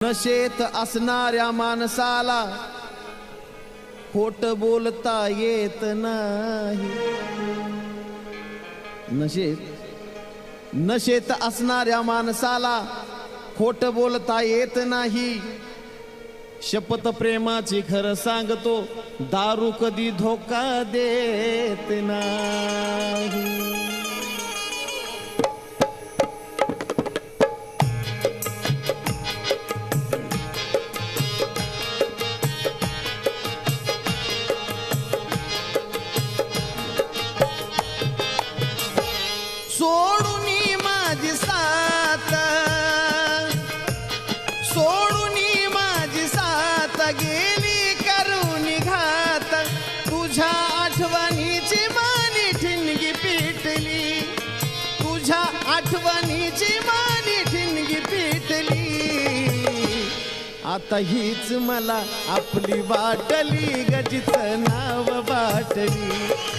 नशेत असणाऱ्या माणसाला खोट बोलता येत नाही। नशेत असणाऱ्या माणसाला खोट बोलता येत नाही। शपथ प्रेमाची खरं सांगतो, दारू कधी धोका देत नाही। सोडूनी माझी साथ, सोडूनी माझी साथ गेली करून घात। तुझ्या आठवणीची मानी ठिणगी पिटली, तुझ्या आठवणीची मानी ठिणगी पिटली। आता हीच मला आपली वाटली, गजीचं नाव बाटली।